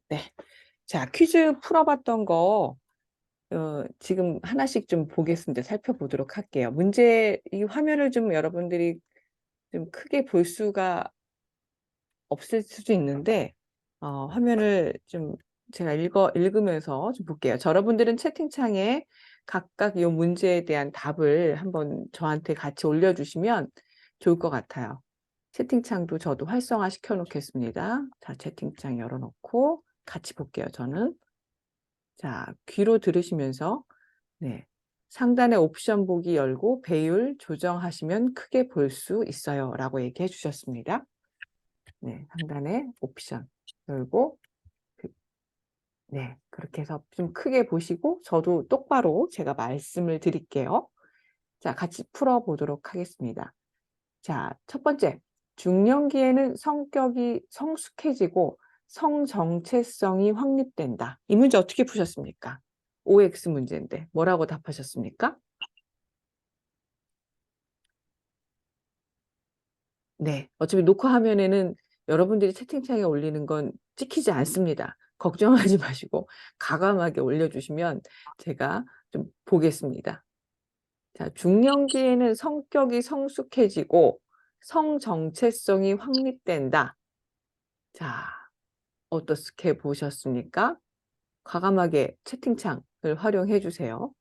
네. 자, 퀴즈 풀어봤던 거, 지금 하나씩 좀 보겠습니다. 살펴보도록 할게요. 문제, 이 화면을 좀 여러분들이 좀 크게 볼 수가 없을 수도 있는데, 화면을 좀 제가 읽으면서 좀 볼게요. 여러분들은 채팅창에 각각 이 문제에 대한 답을 한번 저한테 같이 올려주시면 좋을 것 같아요. 채팅창도 저도 활성화 시켜놓겠습니다. 자, 채팅창 열어놓고 같이 볼게요, 저는. 자, 귀로 들으시면서, 네. 상단의 옵션 보기 열고 배율 조정하시면 크게 볼 수 있어요. 라고 얘기해 주셨습니다. 네, 상단의 옵션 열고, 네, 그렇게 해서 좀 크게 보시고, 저도 똑바로 제가 말씀을 드릴게요. 자, 같이 풀어보도록 하겠습니다. 자, 첫 번째. 중년기에는 성격이 성숙해지고 성정체성이 확립된다. 이 문제 어떻게 푸셨습니까? OX 문제인데 뭐라고 답하셨습니까? 네, 어차피 녹화 화면에는 여러분들이 채팅창에 올리는 건 찍히지 않습니다. 걱정하지 마시고 과감하게 올려주시면 제가 좀 보겠습니다. 자, 중년기에는 성격이 성숙해지고 성정체성이 확립된다. 자, 어떻게 보셨습니까? 과감하게 채팅창을 활용해 주세요.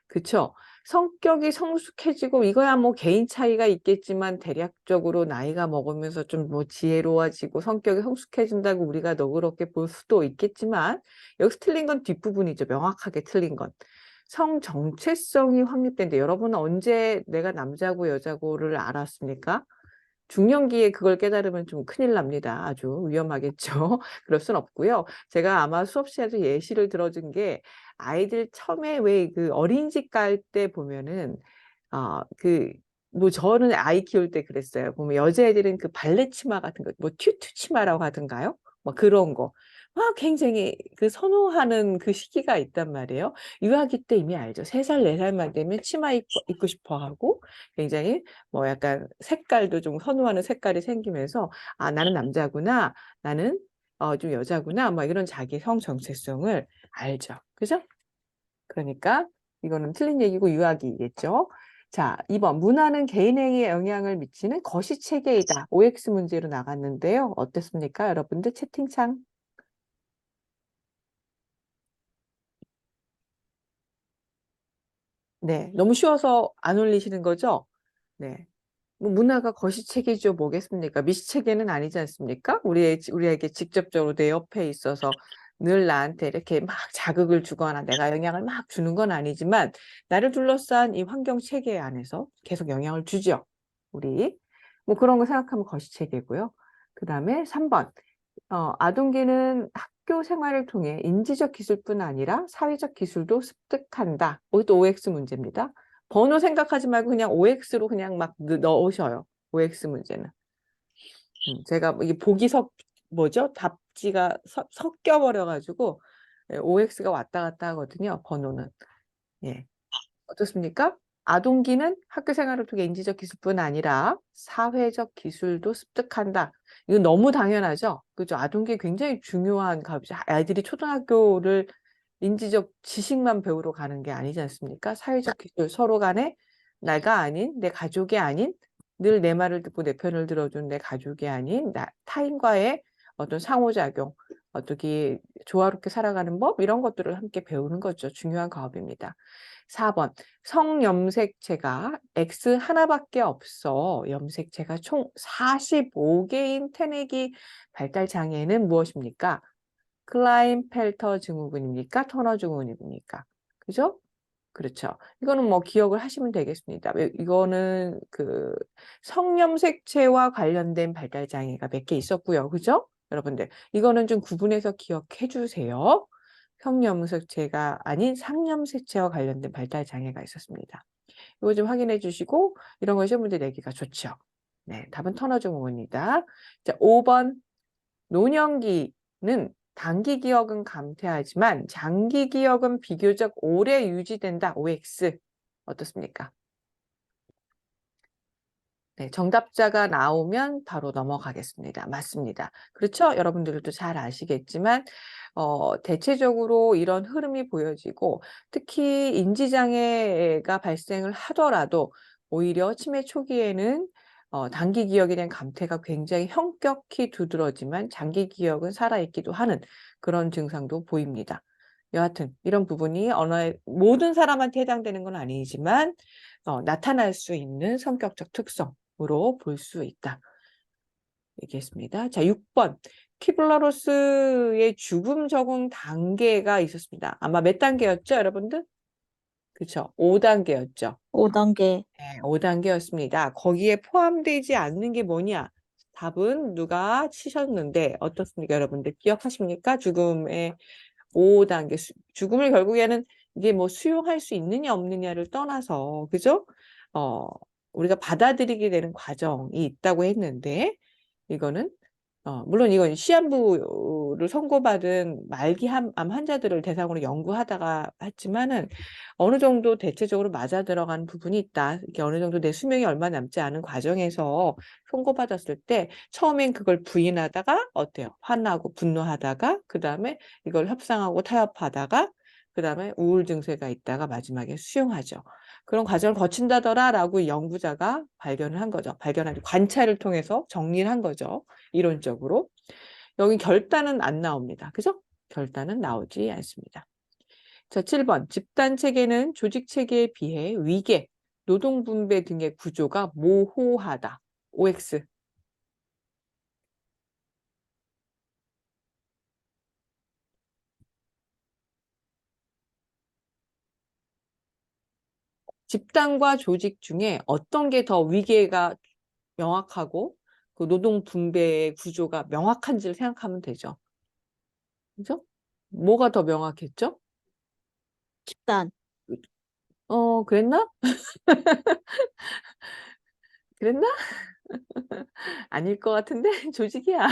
그쵸? 성격이 성숙해지고 이거야 뭐 개인 차이가 있겠지만 대략적으로 나이가 먹으면서 좀 뭐 지혜로워지고 성격이 성숙해진다고 우리가 너그럽게 볼 수도 있겠지만 여기서 틀린 건 뒷부분이죠. 명확하게 틀린 건. 성정체성이 확립된데 여러분은 언제 내가 남자고 여자고를 알았습니까? 중년기에 그걸 깨달으면 좀 큰일 납니다. 아주 위험하겠죠. 그럴 순 없고요. 제가 아마 수업 시간에 예시를 들어준 게 아이들 처음에 왜 그 어린이집 갈 때 보면은 뭐 저는 아이 키울 때 그랬어요. 보면 여자애들은 그 발레 치마 같은 거, 뭐 튜투 치마라고 하던가요? 뭐 그런 거. 막 굉장히 그 선호하는 그 시기가 있단 말이에요. 유아기 때 이미 알죠. 3살, 4살만 되면 치마 입고 싶어 하고 굉장히 뭐 약간 색깔도 좀 선호하는 색깔이 생기면서 '아 나는 남자구나. 나는 좀 여자구나.' 막 이런 자기 성 정체성을 알죠. 그죠? 그러니까 이거는 틀린 얘기고 유아기겠죠. 자, 2번 문화는 개인행위에 영향을 미치는 거시체계이다. OX 문제로 나갔는데요. 어땠습니까? 여러분들 채팅창. 네. 너무 쉬워서 안 올리시는 거죠? 네. 뭐 문화가 거시체계죠 뭐겠습니까? 미시체계는 아니지 않습니까? 우리에게 직접적으로 내 옆에 있어서 늘 나한테 이렇게 막 자극을 주거나 내가 영향을 막 주는 건 아니지만 나를 둘러싼 이 환경 체계 안에서 계속 영향을 주죠. 우리. 뭐 그런 거 생각하면 거시체계고요. 그다음에 3번. 아동기는 학교 생활을 통해 인지적 기술뿐 아니라 사회적 기술도 습득한다. 이것도 OX 문제입니다. 번호 생각하지 말고 그냥 OX로 그냥 막 넣으셔요. OX 문제는. 제가 이게 보기 뭐죠? 답지가 섞여 버려 가지고 OX가 왔다 갔다 하거든요, 번호는. 예. 어떻습니까? 아동기는 학교 생활을 통해 인지적 기술뿐 아니라 사회적 기술도 습득한다. 이거 너무 당연하죠? 그죠? 아동기 굉장히 중요한 값이죠. 아이들이 초등학교를 인지적 지식만 배우러 가는 게 아니지 않습니까? 사회적 기술, 서로 간에 내가 아닌, 내 가족이 아닌, 늘 내 말을 듣고 내 편을 들어준 내 가족이 아닌 타인과의 어떤 상호작용, 어떻게 조화롭게 살아가는 법 이런 것들을 함께 배우는 거죠. 중요한 과업입니다. 4번 성염색체가 X 하나밖에 없어. 염색체가 총 45개인 태내기 발달 장애는 무엇입니까? 클라인펠터 증후군입니까? 터너 증후군입니까? 그죠? 그렇죠. 이거는 뭐 기억을 하시면 되겠습니다. 이거는 그 성염색체와 관련된 발달 장애가 몇 개 있었고요. 그죠? 여러분들 이거는 좀 구분해서 기억해 주세요. 성염색체가 아닌 상염색체와 관련된 발달 장애가 있었습니다. 이거 좀 확인해 주시고 이런 거 시험 문제 내기가 좋죠. 네, 답은 터너 증후군입니다. 자, 5번 노년기는 단기 기억은 감퇴하지만 장기 기억은 비교적 오래 유지된다. OX. 어떻습니까? 네, 정답자가 나오면 바로 넘어가겠습니다. 맞습니다. 그렇죠? 여러분들도 잘 아시겠지만 대체적으로 이런 흐름이 보여지고 특히 인지장애가 발생을 하더라도 오히려 치매 초기에는 단기 기억에 대한 감퇴가 굉장히 현격히 두드러지만 장기 기억은 살아있기도 하는 그런 증상도 보입니다. 여하튼 이런 부분이 모든 사람한테 해당되는 건 아니지만 나타날 수 있는 성격적 특성으로 볼 수 있다. 얘기했습니다. 자, 6번. 키블러로스의 죽음 적응 단계가 있었습니다. 아마 몇 단계였죠, 여러분들? 그쵸? 5단계였죠. 5단계. 네, 5단계였습니다. 거기에 포함되지 않는 게 뭐냐? 답은 누가 치셨는데 어떻습니까, 여러분들? 기억하십니까? 죽음의 5단계. 죽음을 결국에는 이게 뭐 수용할 수 있느냐 없느냐를 떠나서, 그죠? 우리가 받아들이게 되는 과정이 있다고 했는데, 이거는 물론 이건 시한부를 선고받은 말기암 환자들을 대상으로 연구하다가 했지만은 어느 정도 대체적으로 맞아 들어가는 부분이 있다. 이렇게 어느 정도 내 수명이 얼마 남지 않은 과정에서 선고받았을 때 처음엔 그걸 부인하다가 어때요? 화나고 분노하다가 그다음에 이걸 협상하고 타협하다가 그다음에 우울 증세가 있다가 마지막에 수용하죠. 그런 과정을 거친다더라라고 연구자가 발견을 한 거죠. 발견한 관찰을 통해서 정리를 한 거죠. 이론적으로. 여기 결단은 안 나옵니다. 그죠? 결단은 나오지 않습니다. 자, 7번. 집단 체계는 조직 체계에 비해 위계, 노동 분배 등의 구조가 모호하다. OX. 집단과 조직 중에 어떤 게 더 위계가 명확하고 그 노동 분배의 구조가 명확한지를 생각하면 되죠. 그죠? 뭐가 더 명확했죠? 집단. 그랬나? 그랬나? 아닐 것 같은데 조직이야.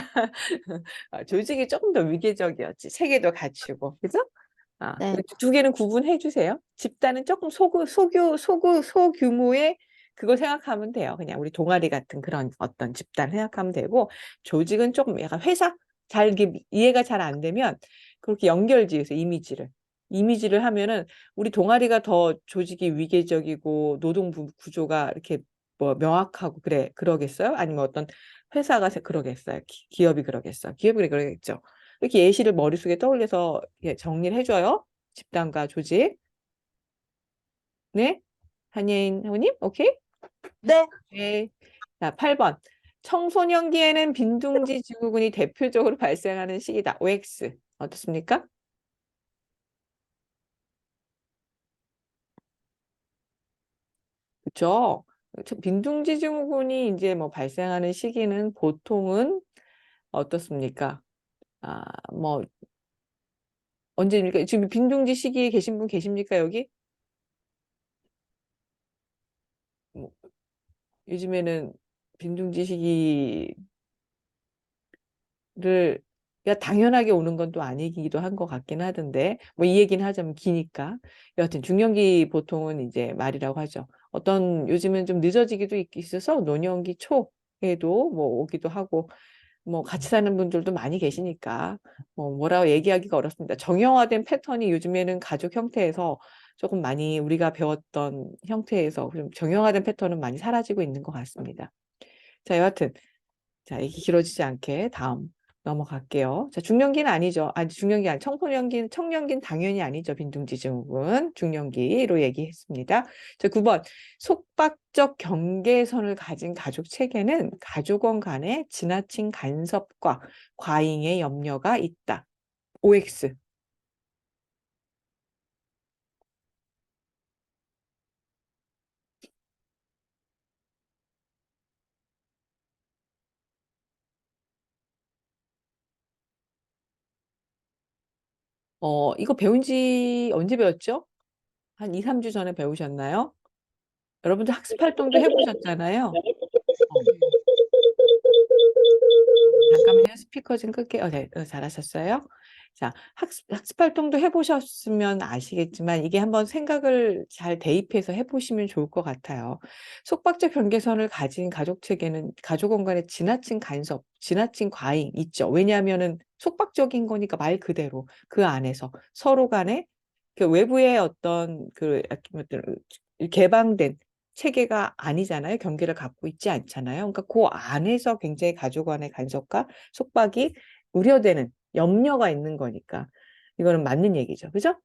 조직이 조금 더 위계적이었지. 체계도 갖추고. 그죠? 네. 두 개는 구분해 주세요. 집단은 조금 소규모의 그걸 생각하면 돼요. 그냥 우리 동아리 같은 그런 어떤 집단 생각하면 되고, 조직은 조금 약간 회사? 이해가 잘 안 되면 그렇게 연결 지으세요. 이미지를 하면은 우리 동아리가 더 조직이 위계적이고 노동 구조가 이렇게 뭐 명확하고 그러겠어요? 아니면 어떤 회사가 그러겠어요? 기업이 그러겠어요? 기업이 그러겠죠. 이렇게 예시를 머릿속에 떠올려서 정리를 해줘요. 집단과 조직. 네? 한예인 회원님, 오케이? 네. 네. 자, 8번. 청소년기에는 빈둥지 증후군이 대표적으로 발생하는 시기다. OX. 어떻습니까? 그쵸? 빈둥지 증후군이 이제 뭐 발생하는 시기는 보통은 어떻습니까? 뭐, 언제입니까? 지금 빈둥지 시기에 계신 분 계십니까, 여기? 뭐, 요즘에는 빈둥지 시기를 당연하게 오는 건 또 아니기도 한 것 같긴 하던데, 뭐 이 얘기는 하자면 기니까. 여하튼 중년기 보통은 이제 말이라고 하죠. 요즘은 좀 늦어지기도 있어서 노년기 초에도 뭐 오기도 하고, 뭐 같이 사는 분들도 많이 계시니까 뭐라고 얘기하기가 어렵습니다. 정형화된 패턴이 요즘에는 가족 형태에서 조금 많이 우리가 배웠던 형태에서 좀 정형화된 패턴은 많이 사라지고 있는 것 같습니다. 자, 여하튼 자, 얘기 길어지지 않게 다음 넘어갈게요. 자, 중년기는 아니죠. 중년기 아니, 청년기는 당연히 아니죠. 빈둥지 증후군 중년기로 얘기했습니다. 자, 9번 속박적 경계선을 가진 가족 체계는 가족원 간의 지나친 간섭과 과잉의 염려가 있다. OX. 이거 배운 지 언제 배웠죠? 한 2, 3주 전에 배우셨나요? 여러분들 학습 활동도 해보셨잖아요. 어. 잠깐만요. 스피커 좀 끌게요. 네, 잘하셨어요. 자, 학습 활동도 해보셨으면 아시겠지만 이게 한번 생각을 잘 대입해서 해보시면 좋을 것 같아요. 속박적 경계선을 가진 가족 체계는 가족 원간에 지나친 간섭, 지나친 과잉 있죠. 왜냐하면은 속박적인 거니까 말 그대로 그 안에서 서로 간에 그 외부의 어떤 그 개방된 체계가 아니잖아요. 경계를 갖고 있지 않잖아요. 그러니까 그 안에서 굉장히 가족 간의 간섭과 속박이 우려되는 염려가 있는 거니까 이거는 맞는 얘기죠. 그죠?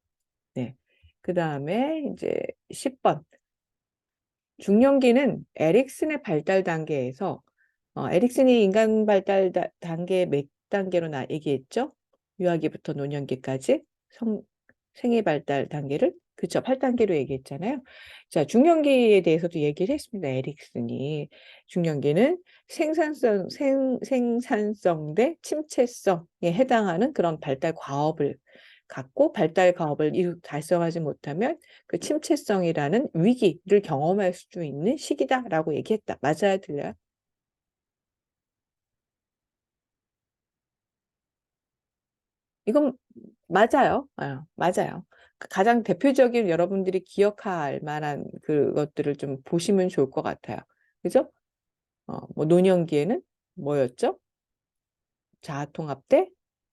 네. 그 다음에 이제 10번. 중년기는 에릭슨의 발달 단계에서 에릭슨이 인간 발달 단계 몇 단계로 얘기했죠? 유아기부터 노년기까지 생애 발달 단계를 그쵸 8단계로 얘기했잖아요. 자, 중년기에 대해서도 얘기를 했습니다. 에릭슨이 중년기는 생산성 대 침체성에 해당하는 그런 발달 과업을 갖고 발달 과업을 달성하지 못하면 그 침체성이라는 위기를 경험할 수 있는 시기다라고 얘기했다. 맞아요, 들려요? 이건 맞아요. 맞아요. 가장 대표적인 여러분들이 기억할 만한 그것들을 좀 보시면 좋을 것 같아요. 그죠? 뭐 노년기에는 뭐였죠? 자아통합 대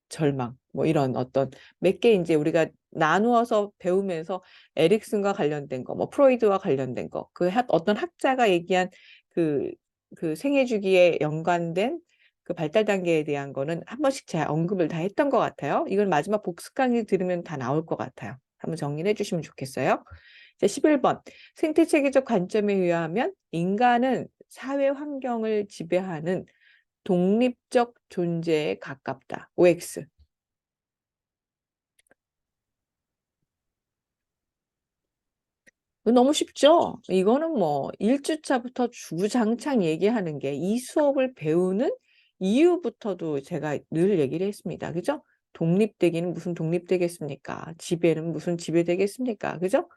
절망 뭐 이런 어떤 몇 개 이제 우리가 나누어서 배우면서 에릭슨과 관련된 거, 뭐 프로이드와 관련된 거, 어떤 학자가 얘기한 그, 그 생애 주기에 연관된 그 발달 단계에 대한 거는 한 번씩 제가 언급을 다 했던 것 같아요. 이건 마지막 복습 강의 들으면 다 나올 것 같아요. 한번 정리해 주시면 좋겠어요. 자, 11번. 생태 체계적 관점에 의하면 인간은 사회 환경을 지배하는 독립적 존재에 가깝다. OX. 이거 너무 쉽죠? 이거는 뭐 1주차부터 주장창 얘기하는 게 이 수업을 배우는 이유부터도 제가 늘 얘기를 했습니다. 그죠? 독립되기는 무슨 독립되겠습니까? 지배는 무슨 지배되겠습니까? 그죠?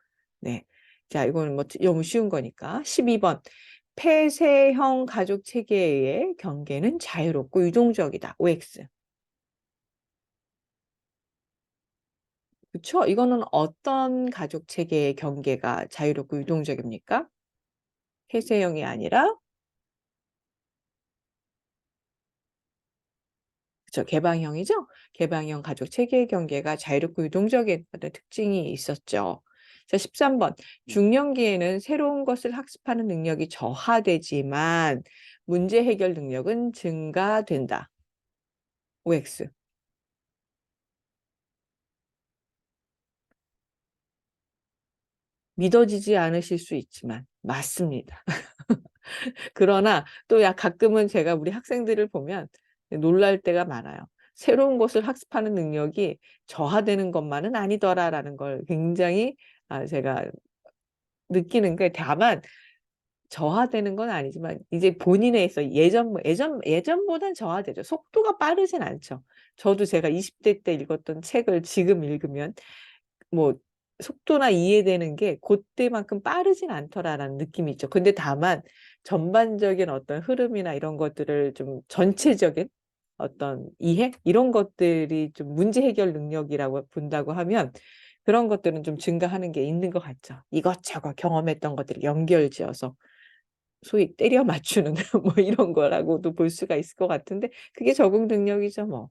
네. 자, 이거는 뭐 너무 쉬운 거니까. 12번. 폐쇄형 가족 체계의 경계는 자유롭고 유동적이다. OX. 그쵸? 이거는 어떤 가족 체계의 경계가 자유롭고 유동적입니까? 폐쇄형이 아니라 그쵸? 개방형이죠? 개방형 가족 체계의 경계가 자유롭고 유동적인 어떤 특징이 있었죠. 자, 13번. 중년기에는 새로운 것을 학습하는 능력이 저하되지만 문제 해결 능력은 증가된다. OX. 믿어지지 않으실 수 있지만 맞습니다. 그러나 또 가끔은 제가 우리 학생들을 보면 놀랄 때가 많아요. 새로운 것을 학습하는 능력이 저하되는 것만은 아니더라라는 걸 굉장히 제가 느끼는 게 다만 저하되는 건 아니지만 이제 본인에서 예전보단 저하되죠. 속도가 빠르진 않죠. 저도 제가 20대 때 읽었던 책을 지금 읽으면 뭐 속도나 이해되는 게 그때만큼 빠르진 않더라라는 느낌이 있죠. 근데 다만 전반적인 어떤 흐름이나 이런 것들을 좀 전체적인 어떤 이해 이런 것들이 좀 문제 해결 능력이라고 본다고 하면 그런 것들은 좀 증가하는 게 있는 것 같죠. 이것저것 경험했던 것들을 연결지어서 소위 때려 맞추는 뭐 이런 거라고도 볼 수가 있을 것 같은데 그게 적응 능력이죠, 뭐.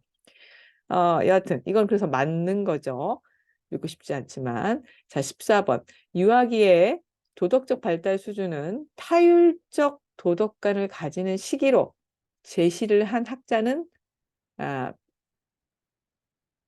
여하튼 이건 그래서 맞는 거죠. 읽고 싶지 않지만. 자, 14번. 유아기의 도덕적 발달 수준은 타율적 도덕관을 가지는 시기로 제시를 한 학자는 아,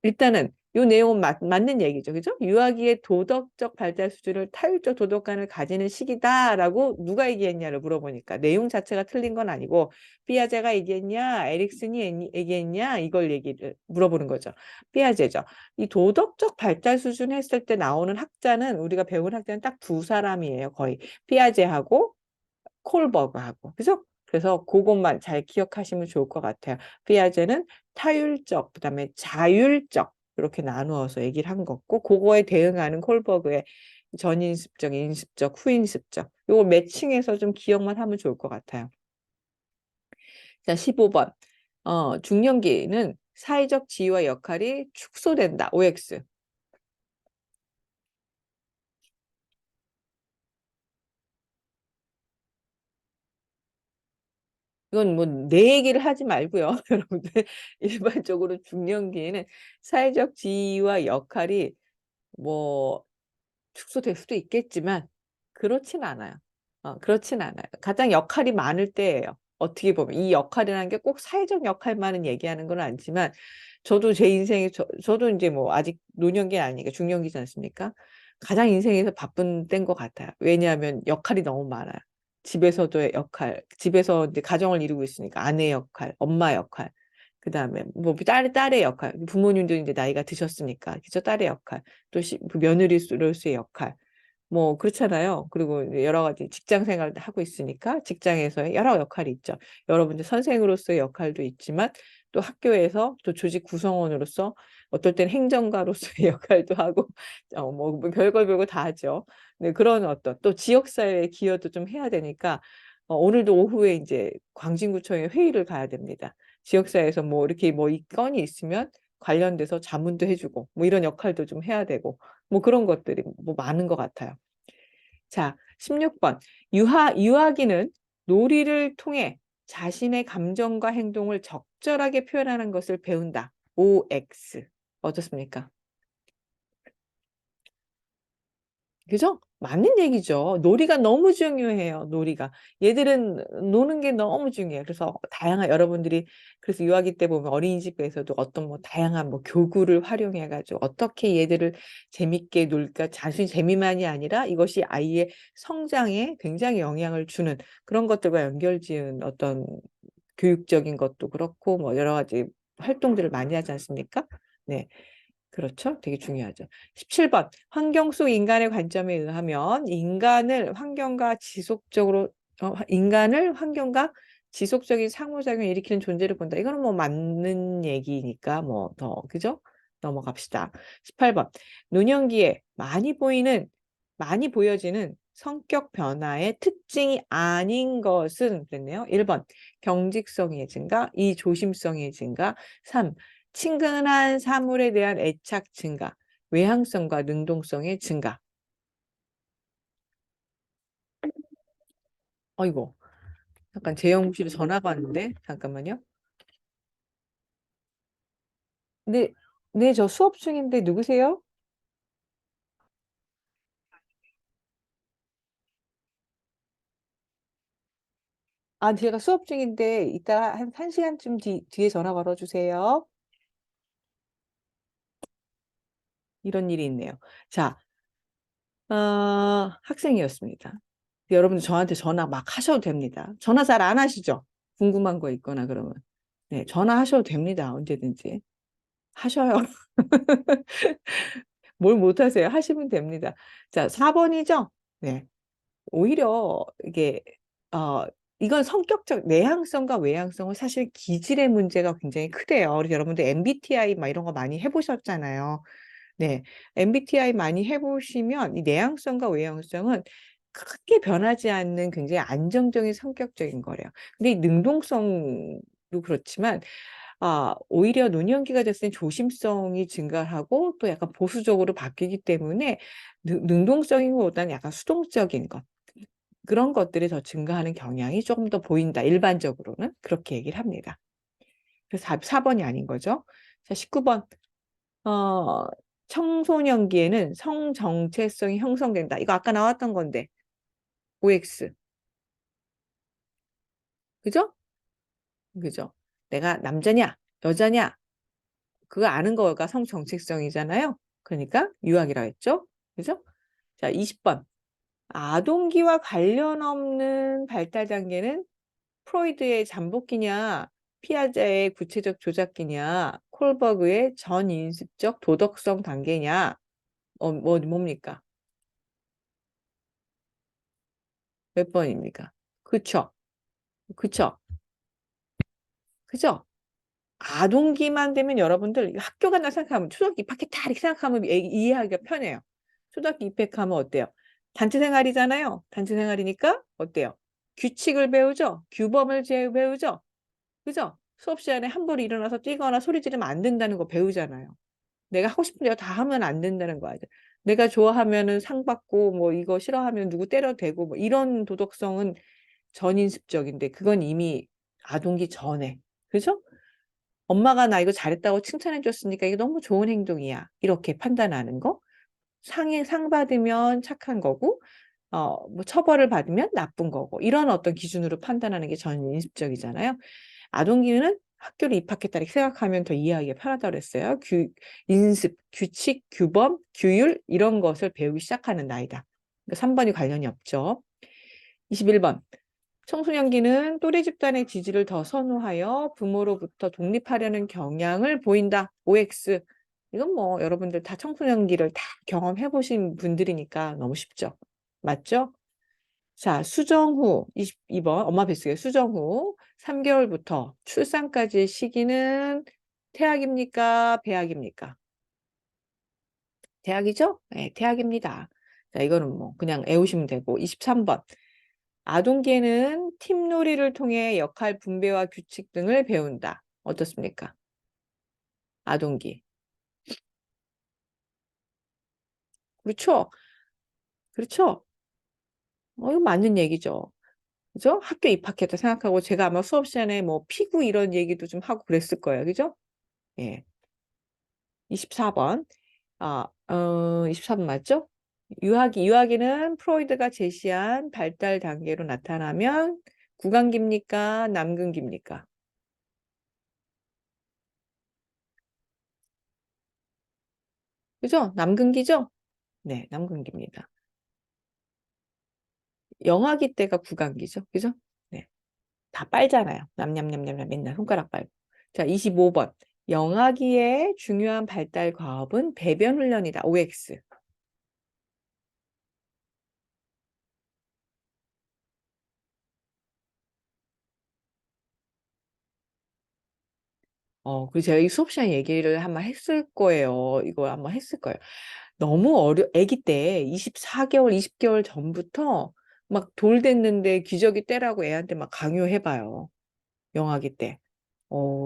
일단은 이 내용은 맞는 얘기죠. 그죠? 유아기의 도덕적 발달 수준을 타율적 도덕관을 가지는 시기다라고 누가 얘기했냐를 물어보니까 내용 자체가 틀린 건 아니고 피아제가 얘기했냐, 에릭슨이 얘기했냐 이걸 얘기를 물어보는 거죠. 피아제죠. 이 도덕적 발달 수준 했을 때 나오는 학자는 우리가 배운 학자는 딱 두 사람이에요. 거의 피아제하고 콜버그하고. 그죠? 그래서 그것만 잘 기억하시면 좋을 것 같아요. 피아제는 타율적, 그다음에 자율적 이렇게 나누어서 얘기를 한 거고 그거에 대응하는 콜버그의 전인습적, 인습적, 후인습적 이걸 매칭해서 좀 기억만 하면 좋을 것 같아요. 자, 15번. 중년기는 사회적 지위와 역할이 축소된다. OX. 이건 뭐 내 얘기를 하지 말고요. 여러분들 일반적으로 중년기에는 사회적 지위와 역할이 뭐 축소될 수도 있겠지만 그렇진 않아요. 그렇진 않아요. 가장 역할이 많을 때예요. 어떻게 보면 이 역할이라는 게 꼭 사회적 역할만은 얘기하는 건 아니지만 저도 제 인생에 저도 이제 뭐 아직 노년기 아니니까 중년기지 않습니까? 가장 인생에서 바쁜 때인 것 같아요. 왜냐하면 역할이 너무 많아요. 집에서도의 역할, 집에서 이제 가정을 이루고 있으니까 아내 역할, 엄마 역할, 그 다음에 뭐 딸의 역할, 부모님도 이제 나이가 드셨으니까 그죠? 딸의 역할, 또 그 며느리로서의 역할, 뭐 그렇잖아요. 그리고 이제 여러 가지 직장 생활도 하고 있으니까 직장에서의 여러 역할이 있죠. 여러분들 선생으로서의 역할도 있지만 또 학교에서 또 조직 구성원으로서 어떨 땐 행정가로서의 역할도 하고 뭐 별걸 다 하죠. 네, 그런 어떤 또 지역사회에 기여도 좀 해야 되니까 오늘도 오후에 이제 광진구청에 회의를 가야 됩니다. 지역사회에서 뭐 이렇게 뭐 이 건이 있으면 관련돼서 자문도 해주고 뭐 이런 역할도 좀 해야 되고 뭐 그런 것들이 뭐 많은 것 같아요. 자, 16번. 유아기는 놀이를 통해 자신의 감정과 행동을 적절하게 표현하는 것을 배운다. OX. 어떻습니까? 그죠? 맞는 얘기죠. 놀이가 너무 중요해요. 놀이가. 얘들은 노는 게 너무 중요해요. 그래서 다양한 여러분들이 그래서 유아기 때 보면 어린이집에서도 어떤 뭐 다양한 뭐 교구를 활용해 가지고 어떻게 얘들을 재밌게 놀까? 단순히 재미만이 아니라 이것이 아이의 성장에 굉장히 영향을 주는 그런 것들과 연결지은 어떤 교육적인 것도 그렇고 뭐 여러 가지 활동들을 많이 하지 않습니까? 네. 그렇죠. 되게 중요하죠. 17번. 환경 속 인간의 관점에 의하면 인간을 환경과 지속적인 상호작용을 일으키는 존재를 본다. 이거는 뭐 맞는 얘기니까 뭐 더 그죠? 넘어갑시다. 18번. 노년기에 많이 보여지는 성격 변화의 특징이 아닌 것은 그랬네요. 1번. 경직성의 증가, 2. 조심성의 증가, 3. 친근한 사물에 대한 애착 증가, 외향성과 능동성의 증가. 어이고, 잠깐 재영실에 전화가 왔는데 잠깐만요. 네, 네, 저 수업 중인데 누구세요? 아, 제가 수업 중인데 이따 한 시간쯤 뒤에 전화 걸어주세요. 이런 일이 있네요. 자, 학생이었습니다. 여러분들 저한테 전화 막 하셔도 됩니다. 전화 잘 안 하시죠? 궁금한 거 있거나 그러면. 네, 전화하셔도 됩니다. 언제든지. 하셔요. 뭘 못하세요? 하시면 됩니다. 자, 4번이죠? 네. 오히려 이게, 어, 이건 성격적 내향성과 외향성은 사실 기질의 문제가 굉장히 크대요. 그래서 여러분들 MBTI 막 이런 거 많이 해보셨잖아요. 네. MBTI 많이 해보시면 이 내향성과 외향성은 크게 변하지 않는 굉장히 안정적인 성격적인 거래요. 근데 이 능동성도 그렇지만 오히려 노년기가 됐을 때 조심성이 증가하고 또 약간 보수적으로 바뀌기 때문에 능동적인 것보다는 약간 수동적인 것 그런 것들이 더 증가하는 경향이 조금 더 보인다. 일반적으로는 그렇게 얘기를 합니다. 그래서 4번이 아닌 거죠. 자, 19번. 어, 청소년기에는 성정체성이 형성된다. 이거 아까 나왔던 건데. OX. 그죠? 그죠? 내가 남자냐, 여자냐, 그거 아는 거가 성정체성이잖아요. 그러니까 유학이라 했죠. 그죠? 자, 20번. 아동기와 관련 없는 발달 단계는 프로이드의 잠복기냐, 피아제의 구체적 조작기냐, 콜버그의 전인습적 도덕성 단계냐, 뭡니까? 몇 번입니까? 그쵸? 그쵸? 그죠? 아동기만 되면 여러분들 학교 간다 생각하면 초등학교 입학했다 이렇게 생각하면 이해하기가 편해요. 초등학교 입학하면 어때요? 단체 생활이잖아요. 단체 생활이니까 어때요? 규칙을 배우죠? 규범을 배우죠? 그죠? 수업 시간에 함부로 일어나서 뛰거나 소리 지르면 안 된다는 거 배우잖아요. 내가 하고 싶은 대로 다 하면 안 된다는 거 알죠. 내가 좋아하면은 상 받고 뭐 이거 싫어하면 누구 때려도 되고 뭐 이런 도덕성은 전인습적인데 그건 이미 아동기 전에. 그죠? 엄마가 나 이거 잘했다고 칭찬해 줬으니까 이게 너무 좋은 행동이야. 이렇게 판단하는 거. 상 받으면 착한 거고, 뭐 처벌을 받으면 나쁜 거고, 이런 어떤 기준으로 판단하는 게 전인습적이잖아요. 아동기는 학교를 입학했다 이렇게 생각하면 더 이해하기가 편하다고 그랬어요. 인습, 규칙, 규범, 규율 이런 것을 배우기 시작하는 나이다. 3번이 관련이 없죠. 21번. 청소년기는 또래 집단의 지지를 더 선호하여 부모로부터 독립하려는 경향을 보인다. OX. 이건 뭐 여러분들 다 청소년기를 다 경험해 보신 분들이니까 너무 쉽죠. 맞죠? 자, 수정 후 22번 엄마 뱃속에 수정 후 3개월부터 출산까지의 시기는 태학입니까? 배학입니까? 태학이죠? 네, 태학입니다. 자, 이거는 뭐 그냥 외우시면 되고 23번. 아동기에는 팀놀이를 통해 역할 분배와 규칙 등을 배운다. 어떻습니까? 아동기. 그렇죠? 그렇죠? 이거 맞는 얘기죠. 그죠? 학교 입학했다 생각하고 제가 아마 수업 시간에 뭐 피구 이런 얘기도 좀 하고 그랬을 거예요. 그죠? 예. 24번. 24번 맞죠? 유아기는 프로이드가 제시한 발달 단계로 나타나면 구강기입니까? 남근기입니까? 그죠? 남근기죠? 네, 남근기입니다. 영아기 때가 구강기죠. 그죠? 네. 다 빨잖아요. 냠냠냠냠 맨날 손가락 빨고. 자, 25번. 영아기의 중요한 발달 과업은 배변 훈련이다. OX. 그리고 제가 이 수업 시간 얘기를 한번 했을 거예요. 이거 한번 했을 거예요. 너무 아기 때 24개월, 20개월 전부터 막 돌 됐는데 기저귀 떼라고 애한테 막 강요해봐요. 영아기 때.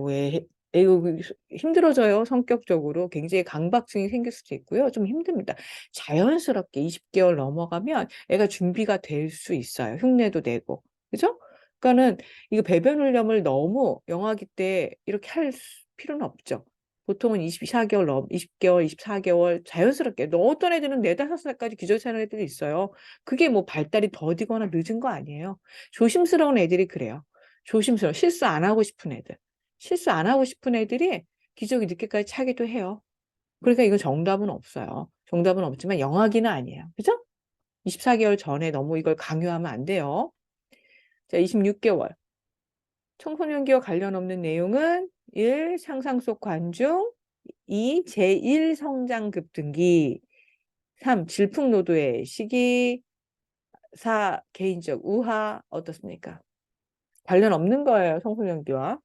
왜, 이거 힘들어져요. 성격적으로. 굉장히 강박증이 생길 수도 있고요. 좀 힘듭니다. 자연스럽게 20개월 넘어가면 애가 준비가 될 수 있어요. 흉내도 내고. 그죠? 그러니까는 이거 배변 훈련을 너무 영아기 때 이렇게 할 필요는 없죠. 보통은 24개월, 20개월, 24개월 자연스럽게. 어떤 애들은 4, 5살까지 기저귀 차는 애들이 있어요. 그게 뭐 발달이 더디거나 늦은 거 아니에요. 조심스러운 애들이 그래요. 조심스러워. 실수 안 하고 싶은 애들. 실수 안 하고 싶은 애들이 기저귀 늦게까지 차기도 해요. 그러니까 이거 정답은 없어요. 정답은 없지만 영아기는 아니에요. 그죠? 24개월 전에 너무 이걸 강요하면 안 돼요. 자, 26개월. 청소년기와 관련 없는 내용은 1. 상상 속 관중 2. 제1 성장 급등기 3. 질풍노도의 시기 4. 개인적 우하 어떻습니까? 관련 없는 거예요. 청소년기와.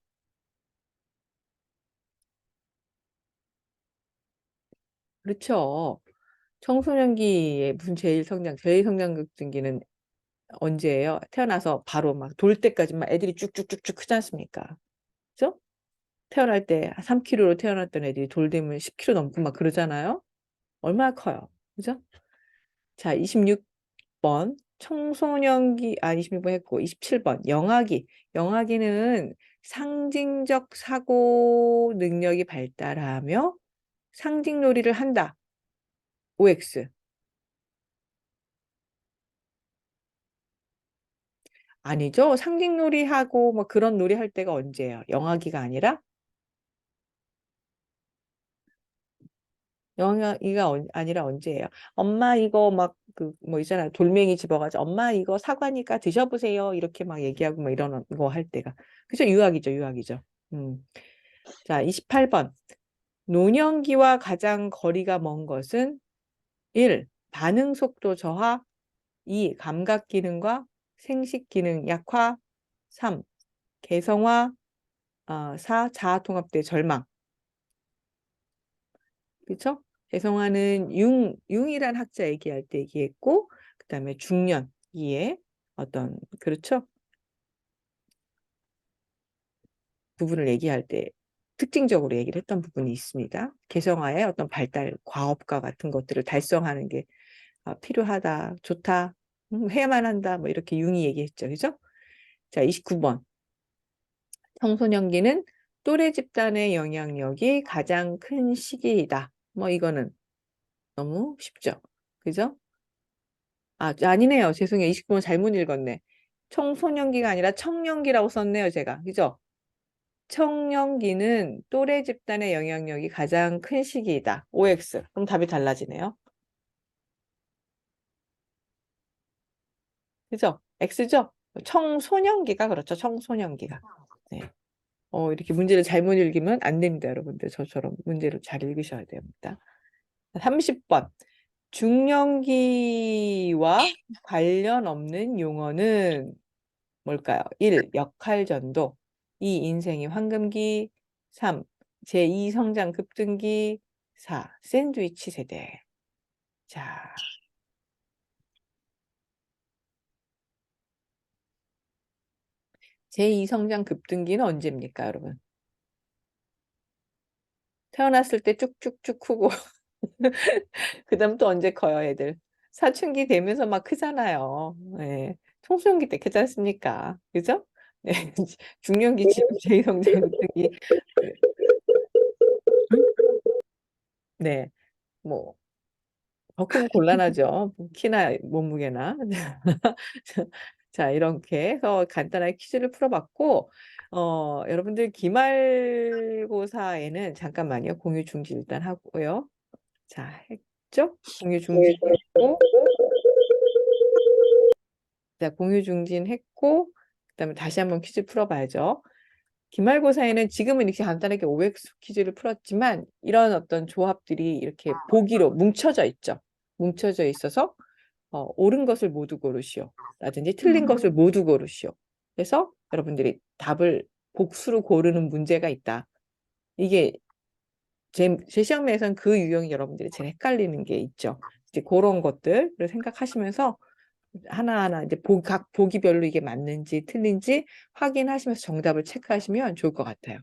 그렇죠. 청소년기에 무슨 제1성장급등기는 언제예요? 태어나서 바로 막 돌 때까지 막 애들이 쭉쭉쭉쭉 크지 않습니까? 그죠? 태어날 때 3kg로 태어났던 애들이 돌 되면 10kg 넘고 막 그러잖아요. 얼마나 커요. 그죠? 자, 26번 청소년기 26번 했고 27번 영아기. 영아기는 상징적 사고 능력이 발달하며 상징놀이를 한다. OX. 아니죠. 상징놀이하고 뭐 그런 놀이 할 때가 언제예요? 영아기가 아니라 영아기가 아니라 언제예요? 엄마 이거 막 그 뭐 있잖아요. 돌멩이 집어가지고 엄마 이거 사과니까 드셔보세요. 이렇게 막 얘기하고 뭐 이런 거 할 때가. 그죠? 유아기죠. 유아기죠. 자, 28번. 노년기와 가장 거리가 먼 것은 1. 반응 속도 저하 2. 감각 기능과 생식 기능 약화 3. 개성화 4. 자아 통합대 절망. 그렇죠? 개성화는 융이란 학자 얘기할 때 얘기했고 그다음에 중년기에 어떤 그렇죠? 부분을 얘기할 때 특징적으로 얘기를 했던 부분이 있습니다. 개성화의 어떤 발달, 과업과 같은 것들을 달성하는 게 필요하다, 좋다, 해야만 한다, 뭐 이렇게 융이 얘기했죠. 그죠? 자, 29번. 청소년기는 또래 집단의 영향력이 가장 큰 시기이다. 뭐 이거는 너무 쉽죠. 그죠? 아니네요. 죄송해요. 29번 잘못 읽었네. 청소년기가 아니라 청년기라고 썼네요, 제가. 그죠? 청년기는 또래 집단의 영향력이 가장 큰 시기이다. OX. 그럼 답이 달라지네요. 그죠? X죠? 청소년기가 그렇죠. 청소년기가. 네. 이렇게 문제를 잘못 읽으면 안 됩니다, 여러분들. 저처럼 문제를 잘 읽으셔야 됩니다. 30번. 중년기와 관련 없는 용어는 뭘까요? 1. 역할전도 2. 인생의 황금기 3. 제2 성장 급등기 4. 샌드위치 세대. 자, 제2 성장 급등기는 언제입니까, 여러분? 태어났을 때 쭉쭉쭉 크고 그 다음 또 언제 커요, 애들? 사춘기 되면서 막 크잖아요. 네. 청소년기 때 크지 않습니까? 그죠? 네. 중년기 지금 제2성장 급등기. 네. 뭐 더 크면 곤란하죠. 키나 몸무게나. 자, 이렇게 해서 간단하게 퀴즈를 풀어봤고, 여러분들 기말고사에는 잠깐만요. 공유 중지 일단 하고요. 자, 했죠? 공유 중지했고, 자, 공유 중진했고, 그다음에 다시 한번 퀴즈 풀어봐야죠. 기말고사에는 지금은 이렇게 간단하게 OX 퀴즈를 풀었지만 이런 어떤 조합들이 이렇게 보기로 뭉쳐져 있죠. 뭉쳐져 있어서 옳은 것을 모두 고르시오. 라든지 틀린 것을 모두 고르시오. 그래서 여러분들이 답을 복수로 고르는 문제가 있다. 이게 제 시험에서는 그 유형이 여러분들이 제일 헷갈리는 게 있죠. 이제 그런 것들을 생각하시면서 하나하나 이제 각 보기별로 이게 맞는지 틀린지 확인하시면서 정답을 체크하시면 좋을 것 같아요.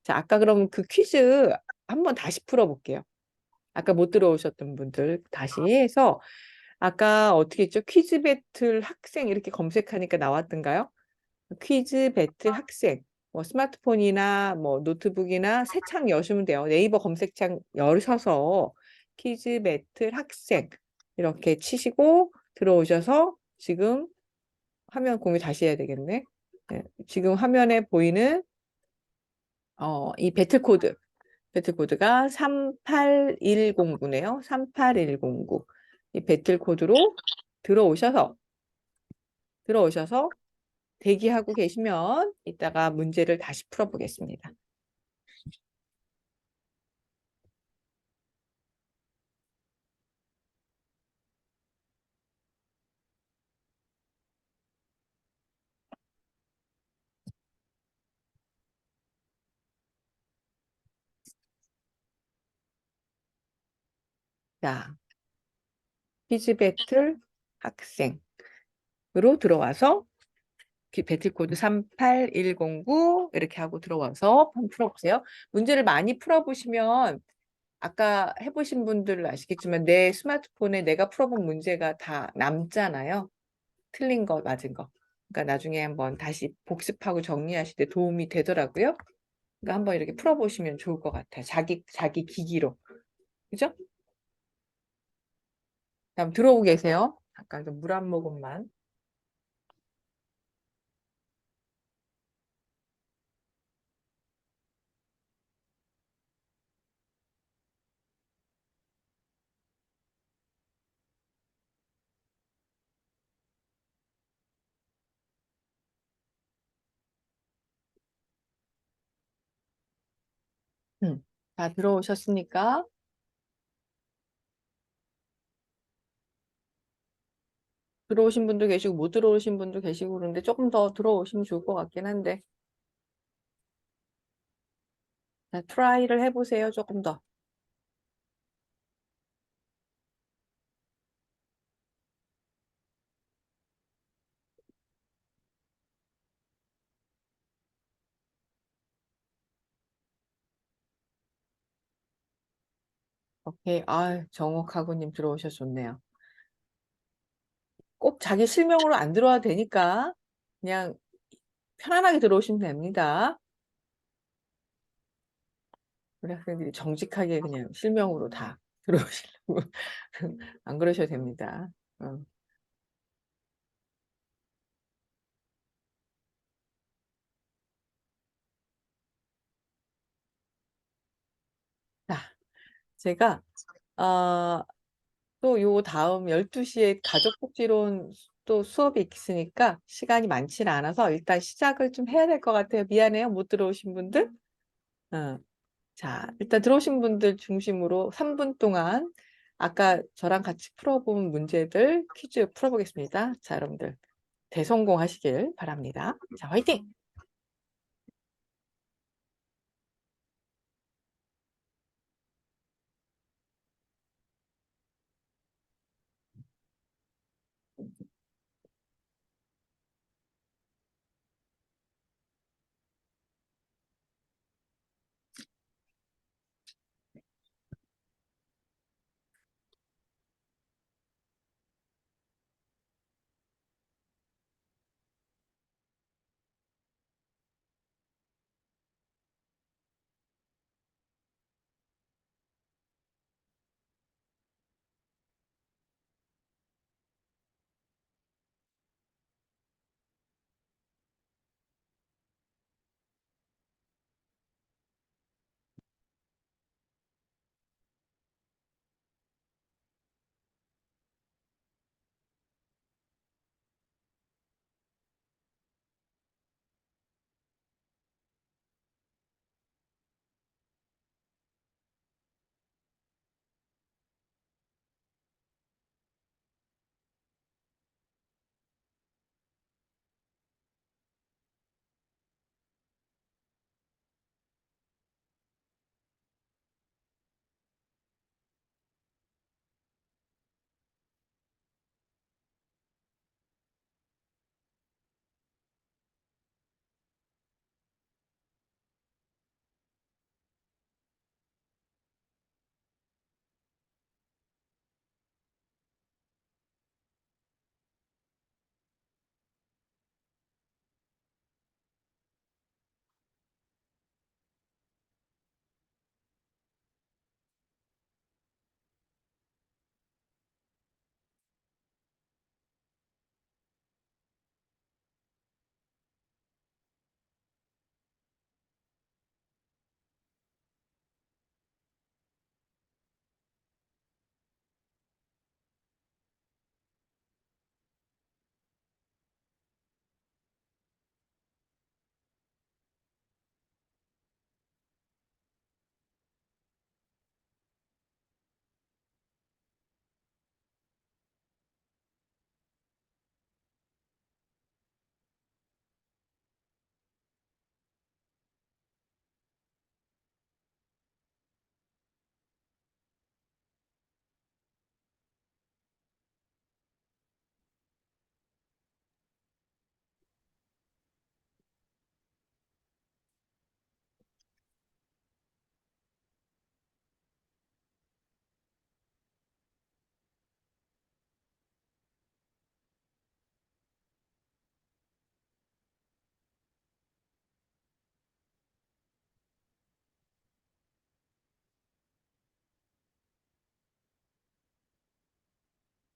자, 아까 그럼 그 퀴즈 한번 다시 풀어볼게요. 아까 못 들어오셨던 분들 다시 해서 아까 어떻게 했죠? 퀴즈 배틀 학생 이렇게 검색하니까 나왔던가요? 퀴즈 배틀 학생. 뭐 스마트폰이나 뭐 노트북이나 새 창 여시면 돼요. 네이버 검색창 열셔서 퀴즈 배틀 학생 이렇게 치시고 들어오셔서 지금 화면 공유 다시 해야 되겠네. 네, 지금 화면에 보이는 이 배틀코드가 38109네요. 38109. 이 배틀코드로 들어오셔서 대기하고 계시면 이따가 문제를 다시 풀어보겠습니다. 자, 퀴즈 배틀 학생으로 들어와서 배틀코드 38109 이렇게 하고 들어와서 한번 풀어보세요. 문제를 많이 풀어보시면 아까 해보신 분들은 아시겠지만 내 스마트폰에 내가 풀어본 문제가 다 남잖아요. 틀린 거, 맞은 거. 그러니까 나중에 한번 다시 복습하고 정리하실 때 도움이 되더라고요. 그러니까 한번 이렇게 풀어보시면 좋을 것 같아요. 자기 기기로. 그죠? 다음 들어오고 계세요. 잠깐 좀 물 한 모금만. 다 들어오셨습니까? 들어오신 분도 계시고 못 들어오신 분도 계시고 그런데 조금 더 들어오시면 좋을 것 같긴 한데. 자, 트라이를 해보세요. 조금 더. 오케이. 아, 정옥하고님 들어오셔서 좋네요. 꼭 자기 실명으로 안 들어와도 되니까 그냥 편안하게 들어오시면 됩니다. 우리 학생들이 정직하게 그냥 실명으로 다 들어오시려고 안 그러셔도 됩니다. 어. 자, 제가 또 요 다음 12시에 가족복지론 또 수업이 있으니까 시간이 많지는 않아서 일단 시작을 좀 해야 될 것 같아요. 미안해요. 못 들어오신 분들. 어. 자, 일단 들어오신 분들 중심으로 3분 동안 아까 저랑 같이 풀어본 문제들 퀴즈 풀어보겠습니다. 자, 여러분들 대성공하시길 바랍니다. 자, 화이팅!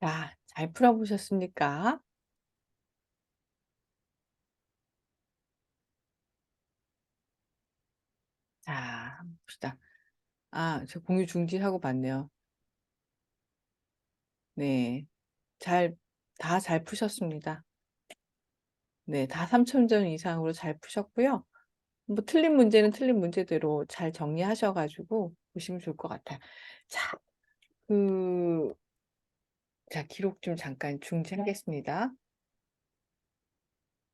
자, 잘 풀어보셨습니까? 자, 한번 봅시다. 아, 저 공유 중지하고 봤네요. 네. 다 잘 푸셨습니다. 네, 다 3,000점 이상으로 잘 푸셨고요. 뭐 틀린 문제는 틀린 문제대로 잘 정리하셔가지고 보시면 좋을 것 같아요. 자, 자, 기록 좀 잠깐 중지하겠습니다.